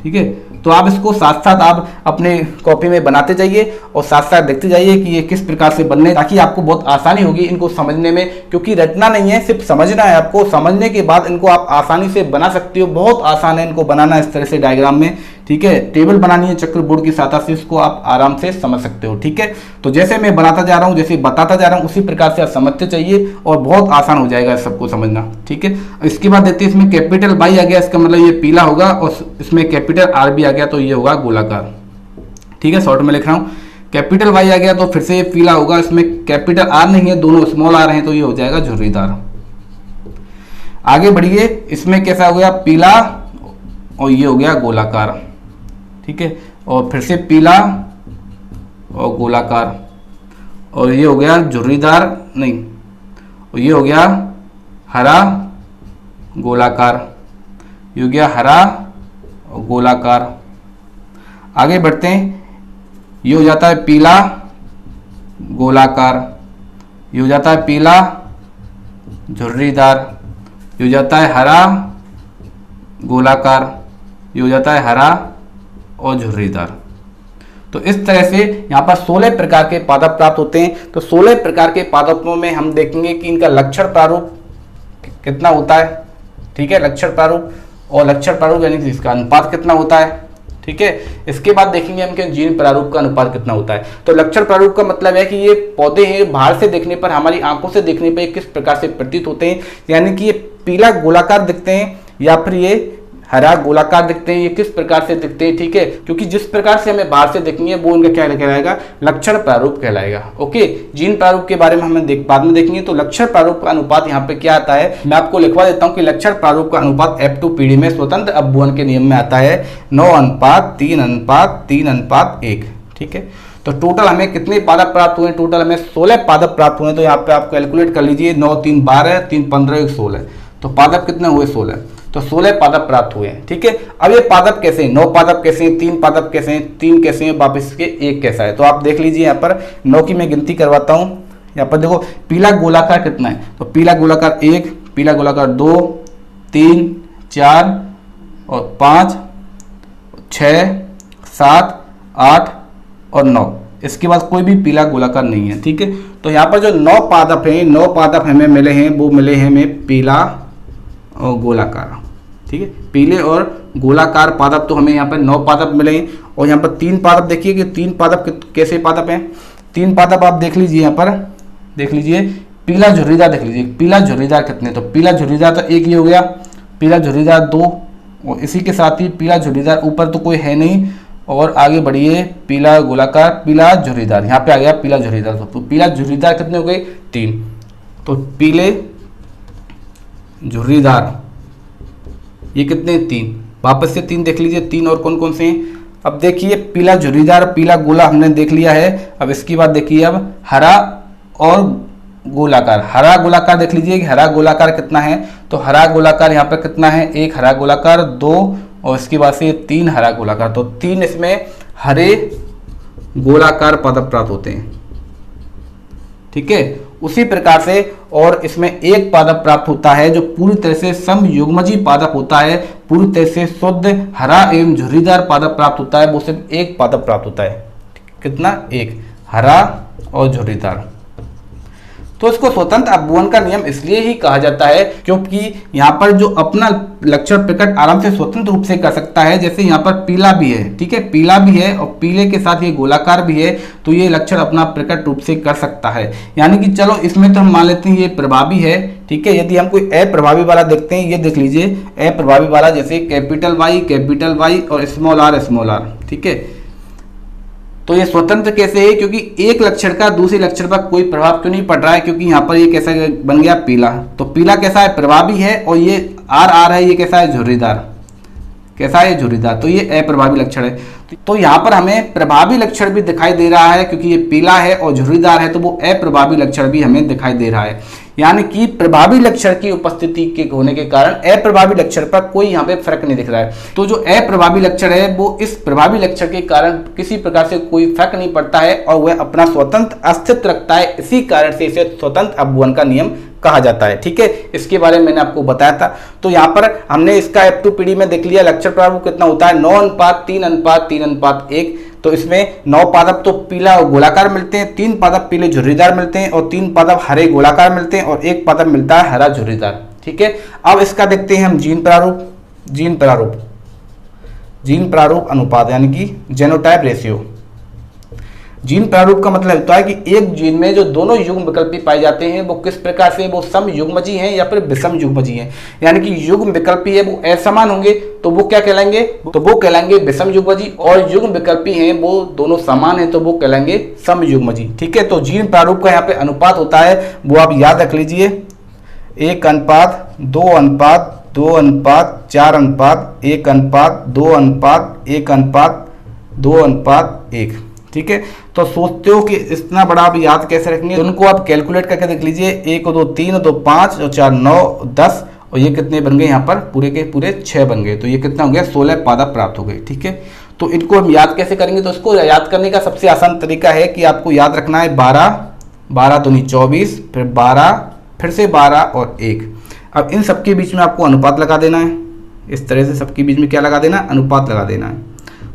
ठीक है, तो आप इसको साथ साथ आप अपने कॉपी में बनाते जाइए और साथ साथ देखते जाइए कि ये किस प्रकार से बनने, ताकि आपको बहुत आसानी होगी इनको समझने में, क्योंकि रटना नहीं है, सिर्फ समझना है आपको। समझने के बाद इनको आप आसानी से बना सकते हो, बहुत आसान है इनको बनाना इस तरह से डायग्राम में। ठीक है, टेबल बनानी है चक्र बोर्ड की सहायता से, इसको आप आराम से समझ सकते हो। ठीक है, तो जैसे मैं बनाता जा रहा हूँ, जैसे बताता जा रहा हूँ, उसी प्रकार से आप समझते चाहिए और बहुत आसान हो जाएगा सबको समझना। ठीक है, इसके बाद देखते हैं, इसमें कैपिटल वाई आ गया, इसका मतलब ये पीला होगा, और इसमें कैपिटल आर भी आ गया तो ये होगा गोलाकार। ठीक है, शॉर्ट में लिख रहा हूँ, कैपिटल वाई आ गया तो फिर से ये पीला होगा, इसमें कैपिटल आर नहीं है, दोनों स्मॉल आर हैं, तो ये हो जाएगा झुर्रीदार। आगे बढ़िए, इसमें कैसा हो गया, पीला, और ये हो गया गोलाकार। ठीक है, और फिर से पीला और गोलाकार, और ये हो गया झुर्रीदार नहीं, और ये हो गया हरा गोलाकार, ये हो गया हरा और गोलाकार। आगे बढ़ते हैं, ये हो जाता है पीला गोलाकार, ये हो जाता है पीला झुर्रीदार, ये हो जाता है हरा गोलाकार, ये हो जाता है हरा और झुर्रीदार। तो इस तरह से यहाँ पर 16 प्रकार के पादप प्राप्त होते हैं। तो 16 प्रकार के पादपों में हम देखेंगे कि इनका लक्षण प्रारूप कितना होता है। ठीक है, लक्षण प्रारूप, और लक्षण प्रारूप यानी कि इसका अनुपात कितना होता है। ठीक है, इसके बाद देखेंगे हम कि जीन प्रारूप का अनुपात कितना होता है। तो लक्षण प्रारूप का मतलब है कि ये पौधे हैं, बाहर से देखने पर, हमारी आंखों से देखने पर किस प्रकार से प्रतीत होते हैं, यानी कि ये पीला गोलाकार दिखते हैं या फिर ये हरा गोलाकार दिखते हैं, ये किस प्रकार से दिखते हैं। ठीक है, क्योंकि जिस प्रकार से हमें बाहर से देखेंगे वो इनका क्या कहलाएगा, लक्षण प्रारूप कहलाएगा। ओके, जीन प्रारूप के बारे में हम बाद में देखेंगे। तो लक्षण प्रारूप का अनुपात यहाँ पे क्या आता है, मैं आपको लिखवा देता हूँ कि लक्षण प्रारूप का अनुपात F2 पीढ़ी में स्वतंत्र अपभुवन के नियम में आता है 9:3:3:1। ठीक है, तो टोटल हमें कितने पादप प्राप्त हुए, टोटल हमें 16 पादप प्राप्त हुए। तो यहाँ पे आप कैलकुलेट कर लीजिए, 9 3 12 3 15 1 16, तो पादप कितने हुए, 16। तो 16 पादप प्राप्त हुए हैं। ठीक है, अब ये पादप कैसे हैं, 9 पादप कैसे हैं, 3 पादप कैसे हैं, 3 कैसे हैं, वापस के 1 कैसा है। तो आप देख लीजिए, यहाँ पर 9 की मैं गिनती करवाता हूँ। यहाँ पर देखो पीला गोलाकार कितना है, तो पीला गोलाकार 1, पीला गोलाकार 2, 3, 4 और 5, 6, 7, 8 और 9। इसके बाद कोई भी पीला गोलाकार नहीं है। ठीक है, तो यहाँ पर जो 9 पादप हैं, 9 पादप हमें मिले हैं, वो मिले हैं हमें पीला और गोलाकार। ठीक है, पीले और गोलाकार पादप तो हमें यहाँ पर 9 पादप मिले हैं। और यहाँ पर 3 पादप देखिए कि 3 पादप कैसे पादप हैं। 3 पादप आप देख लीजिए, यहाँ पर देख लीजिए, पीला झुर्रीदार देख लीजिए, पीला झुर्रीदार कितने, तो पीला झुर्रीदार तो 1 ही हो गया, पीला झुर्रीदार 2, और इसी के साथ ही पीला झुर्रीदार ऊपर तो कोई है नहीं। और आगे बढ़िए, पीला गोलाकार, पीला झुर्रीदार, यहाँ पे आ गया पीला झुर्रीदार। तो पीला झुर्रीदार कितने हो गए, 3। तो पीले झुर्रीदार ये कितने, 3। वापस से 3 देख लीजिए, 3 और कौन कौन से हैं। अब देखिए, पीला झुर्रीदार, पीला गोला हमने देख लिया है। अब इसकी बात देखिए, अब हरा और गोलाकार, हरा गोलाकार देख लीजिए कि हरा गोलाकार कितना है। तो हरा गोलाकार यहाँ पर कितना है, 1 हरा गोलाकार, 2 और इसके बाद से 3 हरा गोलाकार। तो 3 इसमें हरे गोलाकार पादप प्राप्त होते हैं। ठीक है, उसी प्रकार से और इसमें 1 पादप प्राप्त होता है जो पूरी तरह से समयुग्मजी पादप होता है, पूरी तरह से शुद्ध हरा एवं झुर्रीदार पादप प्राप्त होता है। वो सिर्फ 1 पादप प्राप्त होता है। कितना, 1 हरा और झुर्रीदार। तो इसको स्वतंत्र अपभुवन का नियम इसलिए ही कहा जाता है क्योंकि यहाँ पर जो अपना लक्षण प्रकट आराम से स्वतंत्र रूप से कर सकता है। जैसे यहाँ पर पीला भी है, ठीक है, पीला भी है और पीले के साथ ये गोलाकार भी है, तो ये लक्षण अपना प्रकट रूप से कर सकता है। यानी कि चलो इसमें तो हम मान लेते हैं ये प्रभावी है, ठीक है। यदि हम कोई अप्रभावी वाला देखते हैं, ये देख लीजिए अप्रभावी वाला, जैसे कैपिटल वाई और स्मॉल आर, ठीक है। तो ये स्वतंत्र कैसे है? क्योंकि एक लक्षण का दूसरे लक्षण पर कोई प्रभाव क्यों नहीं पड़ रहा है? क्योंकि यहाँ पर ये कैसा बन गया? पीला। तो पीला कैसा है? प्रभावी है। और ये आर है, ये कैसा है? झुर्रीदार। कैसा है? झुर्रीदार। तो ये अप्रभावी लक्षण है। तो यहाँ पर हमें प्रभावी लक्षण भी दिखाई दे रहा है, क्योंकि ये पीला है और झुर्रीदार है, तो वो अप्रभावी लक्षण भी हमें दिखाई दे रहा है। यानी कि प्रभावी लक्षण की उपस्थिति के होने के कारण अप्रभावी लक्षण पर कोई यहाँ पे फर्क नहीं दिख रहा है। तो जो अप्रभावी लक्षण है वो इस प्रभावी लक्षण के कारण किसी प्रकार से कोई फर्क नहीं पड़ता है और वह अपना स्वतंत्र अस्तित्व रखता है। इसी कारण से इसे स्वतंत्र अपभुवन का नियम कहा जाता है, ठीक है। इसके बारे में मैंने आपको बताया था। तो यहाँ पर हमने इसका F2PD में देख लिया लक्षण प्रारूप कितना होता है, 9:3:3:1। तो इसमें 9 पादप तो पीला और गोलाकार मिलते हैं, 3 पादप पीले झुर्रीदार मिलते हैं और 3 पादप हरे गोलाकार मिलते हैं और 1 पादप मिलता है हरा झुर्रीदार, ठीक है। अब इसका देखते हैं हम जीन प्रारूप अनुपात, यानी कि जेनोटाइप रेशियो। जीन प्रारूप का मतलब होता है कि एक जीन में जो दोनों युग्म विकल्पी पाए जाते हैं वो किस प्रकार से, वो सम युग्मजी हैं या फिर विषम युग्मजी हैं। यानी कि युग्म विकल्पी है वो असमान होंगे तो वो क्या कहलाएंगे? तो वो कहलाएंगे विषम युग्मजी, और युग्म विकल्पी हैं वो दोनों समान हैं तो वो कहलाएंगे सम युग्मजी, ठीक है। तो जीन प्रारूप का यहाँ पे अनुपात होता है वो आप याद रख लीजिए, 1:2:4:1:2:1:1:2:1:1, ठीक है। तो सोचते हो कि इतना बड़ा आप याद कैसे रखेंगे, तो उनको आप कैलकुलेट करके देख लीजिए, 1 2 3 2 5 और 4 9 10 और ये कितने बन गए? यहाँ पर पूरे के पूरे 6 बन गए। तो ये कितना हो गया? 16 पादप प्राप्त हो गए, ठीक है। तो इनको हम याद कैसे करेंगे? तो इसको याद करने का सबसे आसान तरीका है कि आपको याद रखना है 12 दूनी 24, फिर 12, फिर से 12 और 1। अब इन सबके बीच में आपको अनुपात लगा देना है। इस तरह से सबके बीच में क्या लगा देना? अनुपात लगा देना है।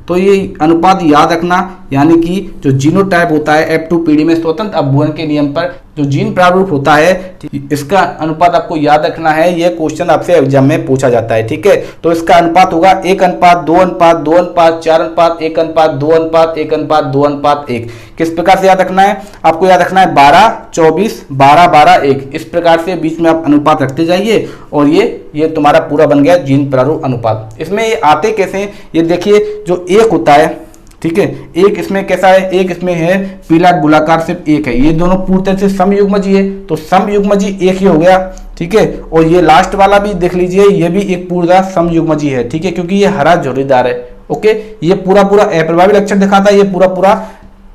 तो ये अनुपात याद रखना, यानी कि जो जीनोटाइप होता है F2PD में स्वतंत्र अपभुवन के नियम पर जो जीन प्रारूप होता है, इसका अनुपात आपको याद रखना है। यह क्वेश्चन आपसे एग्जाम में पूछा जाता है, ठीक है। तो इसका अनुपात होगा 1:2:2:4:1:2:1:1:2:1:1। किस प्रकार से याद रखना है? आपको याद रखना है 12 24 12 12 1। इस प्रकार से बीच में आप अनुपात रखते जाइए और ये तुम्हारा पूरा बन गया जीन प्रारूप अनुपात। इसमें ये आते कैसे हैं? ये देखिए, जो एक होता है, ठीक है, एक इसमें कैसा है? एक इसमें है पीला गोलाकार, सिर्फ एक है। ये दोनों पूरी तरह से समयुग्मजी है, तो समयुग्मजी एक ही हो गया, ठीक है। और ये लास्ट वाला भी देख लीजिए, ये भी एक पूरा समयुग्मजी है, ठीक है, क्योंकि ये हरा झुर्रीदार है। ओके, ये पूरा अप्रभावी लक्षण दिखाता है, ये पूरा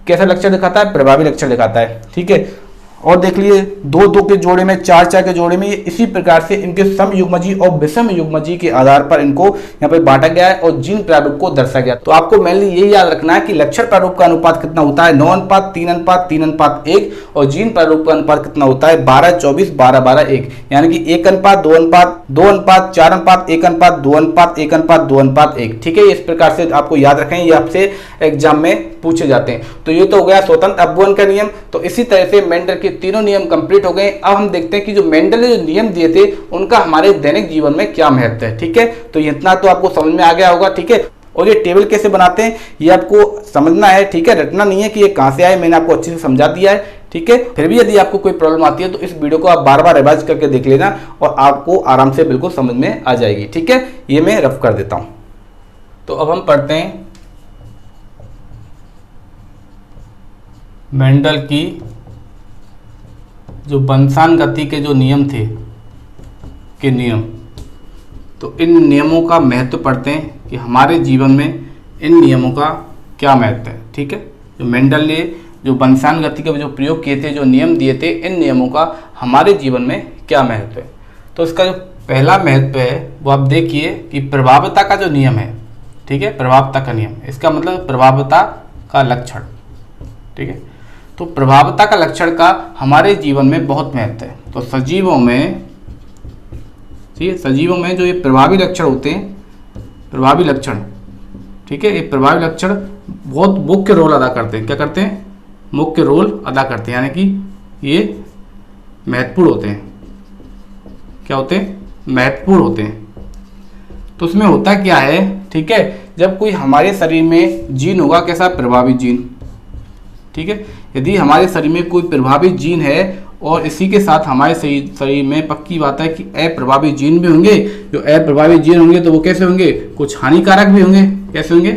कैसा लक्षण दिखाता है? प्रभावी लक्षण दिखाता है, ठीक है। और देख लिए 2 2 के जोड़े में, 4 4 के जोड़े में, ये इसी प्रकार से इनके सम युग्मजी और विषम युग्मजी के आधार पर इनको यहाँ पे बांटा गया है और जीन प्रारूप को दर्शाया गया। तो आपको मेनली यही याद रखना है कि लक्षण प्रारूप का अनुपात कितना होता है? 9:3:3:1 और जीन प्रारूप का अनुपात कितना होता है? 12 24 12 12 1। यानी कि 1:2:4:1:2:1:1:2:1:1, ठीक है। इस प्रकार से आपको याद रखें, ये आपसे एग्जाम में पूछे जाते हैं। तो ये तो हो गया स्वतंत्र अपभुवन का नियम। तो इसी तरह से मेंडल के तीनों नियम कंप्लीट हो गए। अब हम देखते हैं कि जो मेंडल ने जो नियम दिए थे उनका हमारे दैनिक जीवन में क्या महत्व है, ठीक है। तो इतना तो आपको समझ में आ गया होगा, ठीक है। और ये टेबल कैसे बनाते हैं ये आपको समझना है, ठीक है। रटना नहीं है कि ये कहां से आए, मैंने आपको अच्छे से समझा दिया है, ठीक है। फिर भी यदि आपको कोई प्रॉब्लम आती है तो इस वीडियो को आप बार बार रिवाइज करके देख लेना और आपको आराम से बिल्कुल समझ में आ जाएगी, ठीक है। ये मैं रफ कर देता हूं। तो अब हम पढ़ते हैं मेंडल की जो वंशानुगति के जो नियम थे के नियम। तो इन नियमों का महत्व पढ़ते हैं कि हमारे जीवन में इन नियमों का क्या महत्व है, ठीक है। जो मेंडल ने जो वंशानुगति के जो प्रयोग किए थे, जो नियम दिए थे, इन नियमों का हमारे जीवन में क्या महत्व है। तो इसका जो पहला महत्व है वो आप देखिए कि प्रभावता का जो नियम है, ठीक है, प्रभावता का नियम, इसका मतलब प्रभावता का लक्षण, ठीक है। तो प्रभावता का लक्षण का हमारे जीवन में बहुत महत्व है। तो सजीवों में, ठीक है, सजीवों में जो ये प्रभावी लक्षण होते हैं, प्रभावी लक्षण, ठीक है, ये प्रभावी लक्षण बहुत मुख्य रोल अदा करते हैं। क्या करते हैं? मुख्य रोल अदा करते हैं। यानी कि ये महत्वपूर्ण होते हैं। क्या होते हैं? महत्वपूर्ण होते हैं। तो उसमें होता क्या है, ठीक है, जब कोई हमारे शरीर में जीन होगा, कैसा? प्रभावी जीन, ठीक है। यदि हमारे शरीर में कोई प्रभावी जीन है और इसी के साथ हमारे शरीर में पक्की बात है कि अप्रभावी जीन भी होंगे। जो अप्रभावी जीन होंगे तो वो कैसे होंगे? कुछ हानिकारक भी होंगे। कैसे होंगे?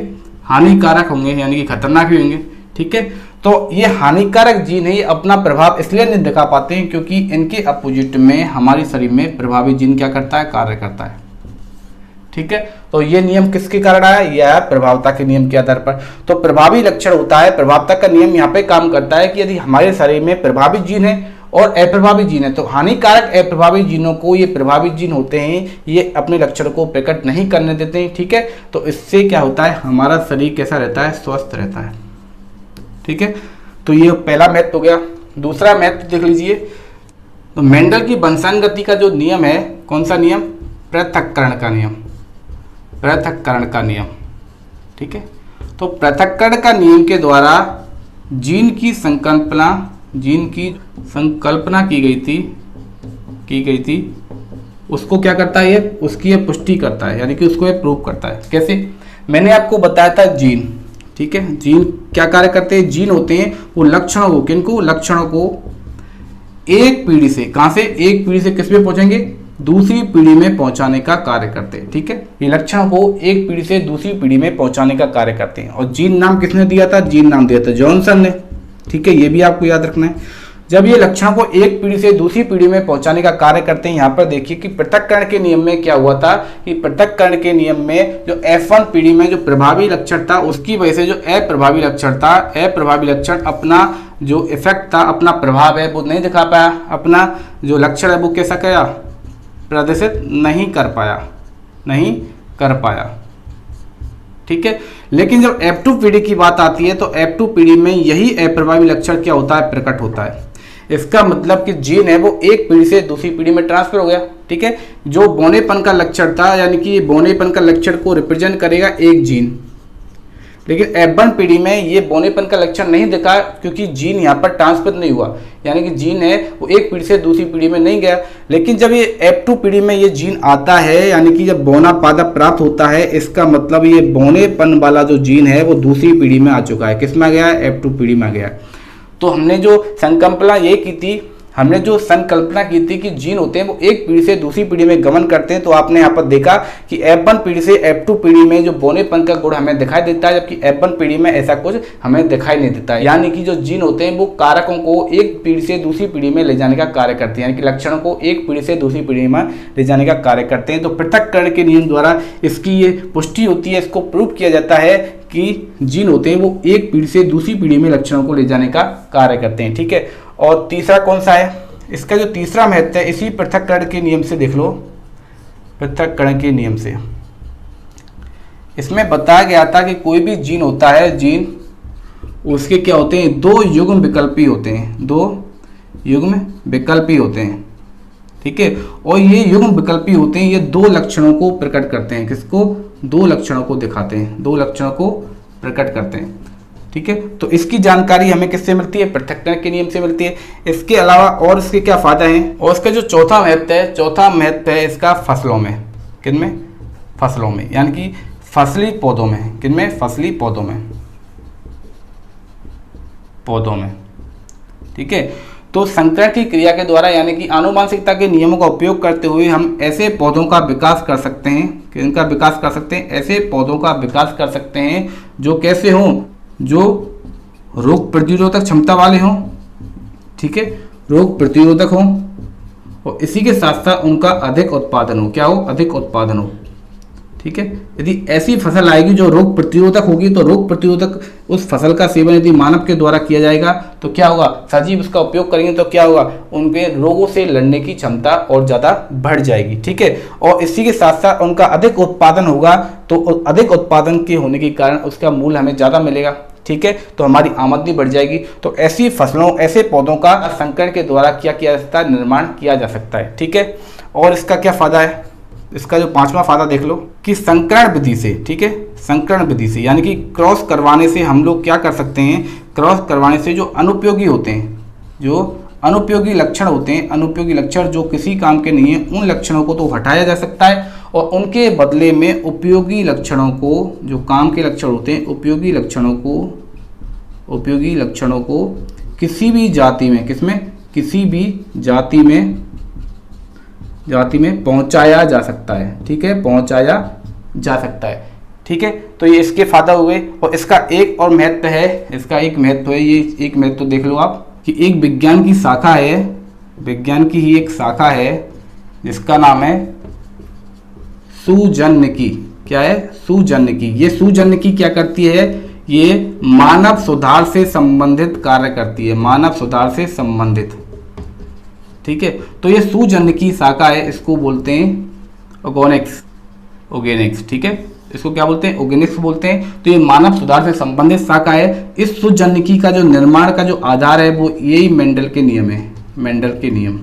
हानिकारक होंगे, यानी कि खतरनाक भी होंगे, ठीक है। तो ये हानिकारक जीन है, ये अपना प्रभाव इसलिए नहीं दिखा पाते हैं क्योंकि इनके अपोजिट में हमारे शरीर में प्रभावी जीन क्या करता है? कार्य करता है, ठीक है। तो ये नियम किसके कारण आया? यह है प्रभावता के नियम के आधार पर। तो प्रभावी लक्षण होता है, प्रभावता का नियम यहाँ पे काम करता है कि यदि हमारे शरीर में प्रभावी जीन है और अप्रभावी जीन है, तो हानिकारक अप्रभावी जीनों को, ये प्रभावी जीन होते हैं, ये अपने लक्षण को प्रकट नहीं करने देते हैं, ठीक है। तो इससे क्या होता है? हमारा शरीर कैसा रहता है? स्वस्थ रहता है, ठीक है। तो ये पहला महत्व हो गया। दूसरा महत्व देख लीजिए, तो मेंडल की वंशानुगति का जो नियम है, कौन सा नियम? पृथक्करण का नियम, पृथक्करण का नियम, ठीक है। तो पृथक्करण का नियम के द्वारा जीन की संकल्पना की गई थी, उसको क्या करता है? ये उसकी ये पुष्टि करता है, यानी कि उसको ये प्रूव करता है। कैसे? मैंने आपको बताया था जीन, ठीक है। जीन क्या कार्य करते हैं? जीन होते हैं वो लक्षणों को, किनको? लक्षणों को एक पीढ़ी से, कहां से? एक पीढ़ी से किस में पहुंचेंगे? दूसरी पीढ़ी में पहुंचाने का कार्य करते हैं, ठीक है। ये लक्षणों को एक पीढ़ी से दूसरी पीढ़ी में पहुंचाने का कार्य करते हैं। और जीन नाम किसने दिया था? जीन नाम दिया था जॉनसन ने, ठीक है। ये भी आपको याद रखना है। जब ये लक्षणों को एक पीढ़ी से दूसरी पीढ़ी में पहुंचाने का कार्य करते हैं, यहाँ पर देखिए कि पृथक्करण के नियम में क्या हुआ था कि पृथक्करण के नियम में जो F1 पीढ़ी में जो प्रभावी लक्षण था, उसकी वजह से जो अप्रभावी लक्षण था, अप्रभावी लक्षण अपना जो इफेक्ट था, अपना प्रभाव है, वो नहीं दिखा पाया। अपना जो लक्षण है वो कैसा किया? प्रदर्शित नहीं कर पाया, ठीक है। लेकिन जब F2 पीढ़ी की बात आती है तो F2 पीढ़ी में यही अप्रभावी लक्षण क्या होता है? प्रकट होता है। इसका मतलब कि जीन है वो एक पीढ़ी से दूसरी पीढ़ी में ट्रांसफर हो गया, ठीक है। जो बौनेपन का लक्षण था, यानी कि बौनेपन का लक्षण को रिप्रेजेंट करेगा एक जीन, लेकिन F1 पीढ़ी में ये बौनेपन का लक्षण नहीं दिखा क्योंकि जीन यहाँ पर ट्रांसफर नहीं हुआ, यानी कि जीन है वो एक पीढ़ी से दूसरी पीढ़ी में नहीं गया। लेकिन जब ये F2 पीढ़ी में ये जीन आता है, यानी कि जब बौना पादप प्राप्त होता है, इसका मतलब ये बौनेपन वाला जो जीन है वो दूसरी पीढ़ी में आ चुका है। किस में आ गया है? F2 पीढ़ी में आ गया। तो हमने जो संकल्पना ये की थी, हमने जो संकल्पना की थी कि जीन होते हैं वो एक पीढ़ी से दूसरी पीढ़ी में गमन करते हैं, तो आपने यहाँ पर देखा कि F1 पीढ़ी से F2 पीढ़ी में जो बौनेपन का गुण हमें दिखाई देता है, जबकि F1 पीढ़ी में ऐसा कुछ हमें दिखाई नहीं देता है। यानी कि जो जीन होते हैं वो कारकों को एक पीढ़ी से दूसरी पीढ़ी में ले जाने का कार्य करते हैं, यानी कि लक्षणों को एक पीढ़ी से दूसरी पीढ़ी में ले जाने का कार्य करते हैं। तो पृथक्करण के नियम द्वारा इसकी ये पुष्टि होती है, इसको प्रूव किया जाता है कि जीन होते हैं वो एक पीढ़ी से दूसरी पीढ़ी में लक्षणों को ले जाने का कार्य करते हैं, ठीक है। और तीसरा कौन सा है? इसका जो तीसरा महत्व है, इसी पृथक्करण के नियम से देख लो। पृथक्करण के नियम से इसमें बताया गया था कि कोई भी जीन होता है, जीन उसके क्या होते हैं? दो युग्म विकल्पी होते हैं, दो युग्म विकल्पी होते हैं, ठीक है। और ये युग्म विकल्पी होते हैं, ये दो लक्षणों को प्रकट करते हैं। किसको? दो लक्षणों को दिखाते हैं, दो लक्षणों को प्रकट करते हैं, ठीक है। तो इसकी जानकारी हमें किससे मिलती है? पृथक्करण के नियम से मिलती है। इसके अलावा और इसके क्या फायदा है? और इसका जो चौथा महत्व है इसका फसलों में। किनमें? फसलों में, यानी कि फसली पौधों में। किनमें? फसली पौधों में, ठीक है। तो संकरण की क्रिया के द्वारा, यानी कि आनुवंशिकता के नियमों का उपयोग करते हुए हम ऐसे पौधों का विकास कर सकते हैं, किनका विकास कर सकते हैं? ऐसे पौधों का विकास कर सकते हैं जो कैसे हों? जो रोग प्रतिरोधक क्षमता वाले हों, ठीक है, रोग प्रतिरोधक हों, और इसी के साथ साथ उनका अधिक उत्पादन हो। क्या हो? अधिक उत्पादन हो, ठीक है। यदि ऐसी फसल आएगी जो रोग प्रतिरोधक होगी, तो रोग प्रतिरोधक उस फसल का सेवन यदि मानव के द्वारा किया जाएगा तो क्या होगा? सजीव उसका उपयोग करेंगे तो क्या होगा? उनके रोगों से लड़ने की क्षमता और ज़्यादा बढ़ जाएगी, ठीक है। और इसी के साथ साथ उनका अधिक उत्पादन होगा, तो अधिक उत्पादन के होने के कारण उसका मूल्य हमें ज़्यादा मिलेगा, ठीक है। तो हमारी आमदनी बढ़ जाएगी। तो ऐसी फसलों, ऐसे पौधों का संकरण के द्वारा क्या किया जा सकता है? निर्माण किया जा सकता है, ठीक है। और इसका क्या फायदा है? इसका जो पांचवा फायदा देख लो कि संकरण विधि से, ठीक है, संकरण विधि से, यानी कि क्रॉस करवाने से हम लोग क्या कर सकते हैं? क्रॉस करवाने से जो अनुपयोगी होते हैं, जो अनुपयोगी लक्षण होते हैं, अनुपयोगी लक्षण जो किसी काम के नहीं है, उन लक्षणों को तो हटाया जा सकता है और उनके बदले में उपयोगी लक्षणों को, जो काम के लक्षण होते हैं, उपयोगी लक्षणों को किसी भी जाति में, किसमें, किसी भी जाति में पहुंचाया जा सकता है। ठीक है, पहुंचाया जा सकता है। ठीक है, तो ये इसके फायदा हुए। और इसका एक और महत्व है, ये एक महत्व तो देख लो आप कि एक विज्ञान की शाखा है, विज्ञान की ही एक शाखा है जिसका नाम है सुजन्यकी। क्या है? सुजन्यकी। ये सुजन्यकी क्या करती है? ये मानव सुधार से संबंधित कार्य करती है, मानव सुधार से संबंधित। ठीक है, तो ये सुजन्यकी शाखा है, इसको बोलते हैं ऑर्गेनिक्स। ठीक है, इसको क्या बोलते हैं? ऑर्गेनिक्स बोलते हैं। तो ये मानव सुधार से संबंधित शाखा है। इस सुजन्यकी का जो निर्माण का जो आधार है वो यही मेंडल के नियम है, मेंडल के नियम,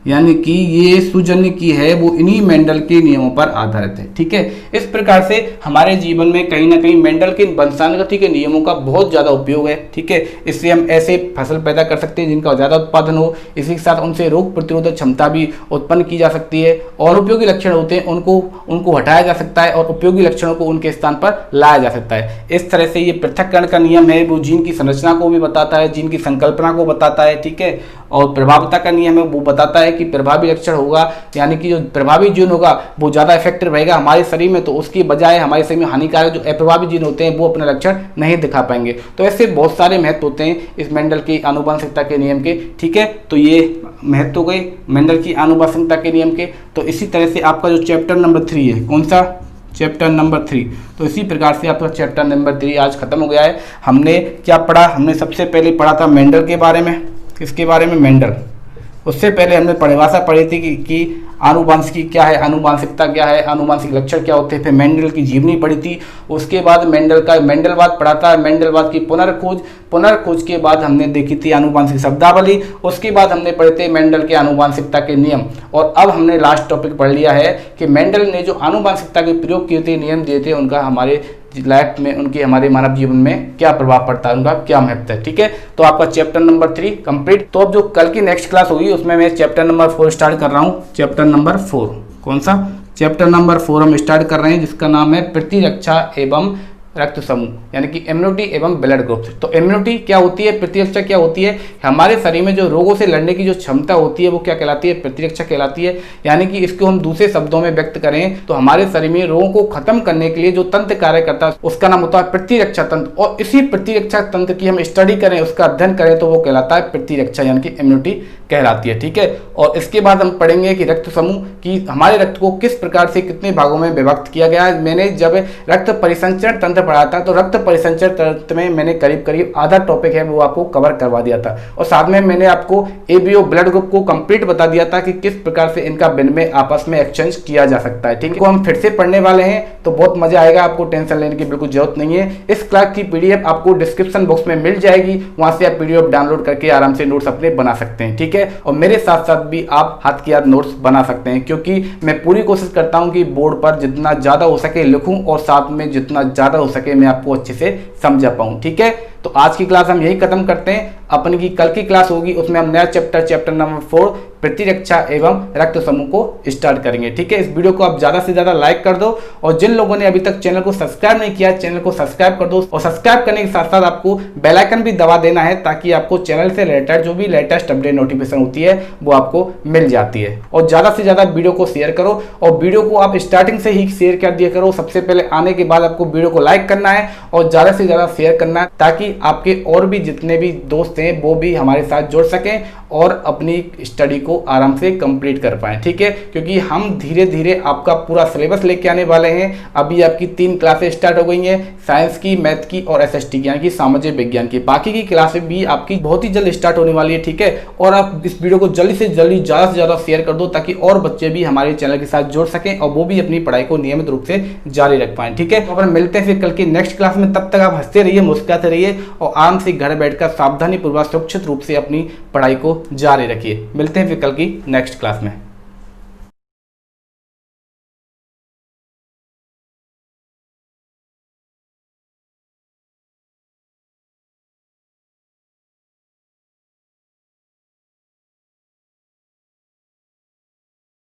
यानी कि ये सुजन्यकी है वो इन्हीं मेंडल के नियमों पर आधारित है। ठीक है, इस प्रकार से हमारे जीवन में कहीं ना कहीं मेंडल के वंशानुगति के नियमों का बहुत ज़्यादा उपयोग है। ठीक है, इससे हम ऐसे फसल पैदा कर सकते हैं जिनका ज़्यादा उत्पादन हो, इसी के साथ उनसे रोग प्रतिरोधक क्षमता भी उत्पन्न की जा सकती है, और उपयोगी लक्षण होते हैं उनको हटाया जा सकता है और उपयोगी लक्षणों को उनके स्थान पर लाया जा सकता है। इस तरह से ये पृथक्करण का नियम है, वो जीन की संरचना को भी बताता है, जीन की संकल्पना को बताता है। ठीक है, और प्रभावता का नियम है, वो बताता है कि प्रभावी लक्षण होगा, यानी कि जो प्रभावी जीन होगा वो ज़्यादा इफेक्टिव रहेगा हमारे शरीर में, तो उसकी बजाय हमारे शरीर में हानिकारक जो अप्रभावी जीन होते हैं वो अपने लक्षण नहीं दिखा पाएंगे। तो ऐसे बहुत सारे महत्व होते हैं इस मेंडल की आनुवंशिकता के नियम के। ठीक है, तो ये महत्व हो गए मेंडल की आनुवंशिकता के नियम के। तो इसी तरह से आपका जो चैप्टर नंबर 3 है, कौन सा? Chapter number 3। तो इसी प्रकार से आपका चैप्टर नंबर 3 आज खत्म हो गया है। हमने क्या पढ़ा? हमने सबसे पहले पढ़ा था मेंडल के बारे में। किसके बारे में? मेंडल। उससे पहले हमने परिभाषा पढ़ी थी कि आनुवंशिकी क्या है, आनुवंशिकता क्या है, आनुवंशिक लक्षण क्या होते हैं। फिर मेंडल की जीवनी पढ़ी थी। उसके बाद मेंडलवाद पढ़ा था, मेंडलवाद की पुनर्खोज के बाद हमने देखी थी आनुवंशिक शब्दावली। उसके बाद हमने पढ़े थे मेंडल के आनुवंशिकता के नियम। और अब हमने लास्ट टॉपिक पढ़ लिया है कि मेंडल ने जो आनुवंशिकता के प्रयोग किए थे, नियम दिए थे, उनका हमारे लाइफ में, उनके हमारे मानव जीवन में क्या प्रभाव पड़ता है, उनका क्या महत्व है। ठीक है, तो आपका चैप्टर नंबर 3 कंप्लीट। तो अब जो कल की नेक्स्ट क्लास होगी उसमें मैं चैप्टर नंबर 4 स्टार्ट कर रहा हूँ। चैप्टर नंबर 4 कौन सा? चैप्टर नंबर 4 हम स्टार्ट कर रहे हैं जिसका नाम है प्रतिरक्षा एवं रक्त समूह, यानी कि इम्यूनिटी एवं ब्लड ग्रुप। तो इम्यूनिटी क्या होती है, प्रतिरक्षा क्या होती है? हमारे शरीर में जो रोगों से लड़ने की जो क्षमता होती है वो क्या कहलाती है? प्रतिरक्षा कहलाती है। यानी कि इसको हम दूसरे शब्दों में व्यक्त करें तो हमारे शरीर में रोगों को खत्म करने के लिए जो तंत्र कार्य करता है उसका नाम होता है प्रतिरक्षा तंत्र। और इसी प्रतिरक्षा तंत्र की हम स्टडी करें, उसका अध्ययन करें तो वो कहलाता है प्रतिरक्षा, यानी कि इम्यूनिटी कहलाती है। ठीक है, और इसके बाद हम पढ़ेंगे कि रक्त समूह की हमारे रक्त को किस प्रकार से कितने भागों में विभक्त किया गया है। मैंने जब रक्त परिसंचरण तंत्र पढ़ा था तो रक्त परिसंचरण तंत्र में मैंने करीब आधा टॉपिक है वो आपको कवर करवा दिया था, और साथ में मैंने आपको एबीओ ब्लड ग्रुप को कंप्लीट बता दिया था कि किस प्रकार से इनका विनिमय आपस में एक्सचेंज किया जा सकता है। ठीक है, हम फिर से पढ़ने वाले हैं तो बहुत मजा आएगा, आपको टेंशन लेने की बिल्कुल जरूरत नहीं है। इस क्लास की पीडीएफ आपको डिस्क्रिप्शन बॉक्स में मिल जाएगी, वहां से आप पीडीएफ डाउनलोड करके आराम से नोट्स अपने बना सकते हैं। ठीक है, और मेरे साथ साथ भी आप हाथ की याद नोट्स बना सकते हैं, क्योंकि मैं पूरी कोशिश करता हूं कि बोर्ड पर जितना ज्यादा हो सके लिखूं और साथ में जितना ज्यादा हो सके मैं आपको अच्छे से समझा पाऊं। ठीक है, तो आज की क्लास हम यही खत्म करते हैं। अपन की कल की क्लास होगी उसमें हम नया चैप्टर नंबर 4 प्रतिरक्षा एवं रक्त समूह को स्टार्ट करेंगे। ठीक है, इस वीडियो को आप ज्यादा से ज्यादा लाइक कर दो, और जिन लोगों ने अभी तक चैनल को सब्सक्राइब नहीं किया चैनल को सब्सक्राइब कर दो, और सब्सक्राइब करने के साथ साथ आपको बेल आइकन भी दबा देना है ताकि आपको चैनल से रिलेटेड जो भी लेटेस्ट अपडेट नोटिफिकेशन होती है वो आपको मिल जाती है। और ज्यादा से ज्यादा वीडियो को शेयर करो, और वीडियो को आप स्टार्टिंग से ही शेयर कर दिया करो। सबसे पहले आने के बाद आपको वीडियो को लाइक करना है और ज्यादा से ज्यादा शेयर करना है, ताकि आपके और भी जितने भी दोस्त हैं वो भी हमारे साथ जुड़ सकें और अपनी स्टडी को आराम से कंप्लीट कर पाएं। ठीक है, क्योंकि हम धीरे धीरे आपका पूरा सिलेबस लेके आने वाले हैं। अभी आपकी 3 क्लासेस स्टार्ट हो गई हैं, साइंस की, मैथ की और एसएसटी की, यानी कि सामाजिक विज्ञान की। बाकी की क्लासेस भी आपकी बहुत ही जल्द स्टार्ट होने वाली है। ठीक है, और आप इस वीडियो को जल्दी से जल्दी ज़्यादा से ज़्यादा शेयर कर दो ताकि और बच्चे भी हमारे चैनल के साथ जुड़ सकें और वो भी अपनी पढ़ाई को नियमित रूप से जारी रख पाएं। ठीक है, तो अपन मिलते हैं फिर कल की नेक्स्ट क्लास में। तब तक आप हंसते रहिए, मुस्कुराते रहिए और आराम से घर बैठकर सावधानी पूर्वक सुरक्षित रूप से अपनी पढ़ाई को जारी रखिए। मिलते हैं फिर कल की नेक्स्ट क्लास में।